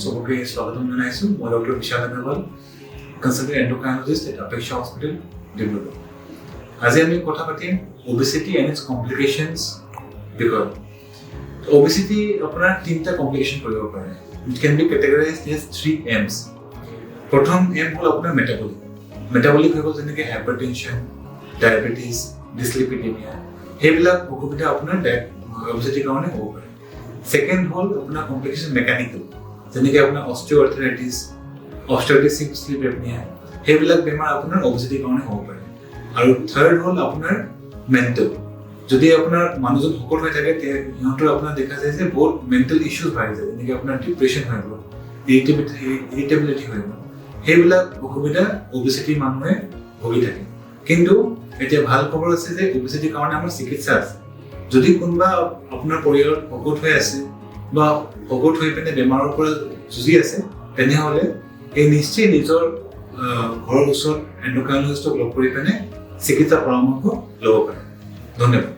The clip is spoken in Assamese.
সবকে স্বাগতম জানাইছো। মই doctor Vishal Agarwal, consultant endocrinologist at Apeksha hospital, Dibrugarh. আজি আমি কথা পাতিম obesity and its complications বিষয়ে। Obesity আপোনাৰ তিনিটা কমপ্লিকেশন কৰিব পাৰে। It can be categorized as 3 M's. প্ৰথম M হ'ল আপোনাৰ মেটাবলিক হৈ গ'ল, যেনেকৈ হাইপাৰটেনশ্যন, ডায়েবেটিছ, ডিছলিপিডিমিয়া, সেইবিলাক অসুবিধা আপোনাৰ obesity কাৰণে হ'ব পাৰে। সেকেন্ড হ'ল আপোনাৰ কমপ্লিকেশন মেকানিকেল, যেনেকৈ আপোনাৰ অস্টিঅ'আৰ্থৰাইটিছ, শ্লিপ এপনিয়া, সেইবিলাক বেমাৰ আপোনাৰ obesity কাৰণে হ'ব পাৰে। আৰু থাৰ্ড হ'ল আপোনাৰ মেণ্টেল। যদি আপোনাৰ মানুহজন শকত হৈ থাকে, সিহঁতৰ আপোনাৰ দেখা যায় যে বহুত মেণ্টেল ইছ্যুজ হৈ যায়, যেনেকৈ আপোনাৰ ডিপ্ৰেশ্যন হৈ গ'ল, ইৰিটেবিলিটি হৈ গ'ল, সেইবিলাক অসুবিধা obesity মানুহে ভুগি থাকে। কিন্তু এতিয়া ভাল খবৰ আছে যে obesity কাৰণে আমাৰ চিকিৎসা আছে। যদি কোনোবা আপোনাৰ পৰিয়ালত শকত হৈ আছে বা শকত হৈ পিনে বেমাৰৰ পৰা যুঁজি আছে, তেনেহ'লে এই নিশ্চয় নিজৰ ঘৰৰ ওচৰত এন্ডোক্ৰাইনোলজিষ্টক লগ কৰি পিনে চিকিৎসা পৰামৰ্শ ল'ব পাৰে। ধন্যবাদ।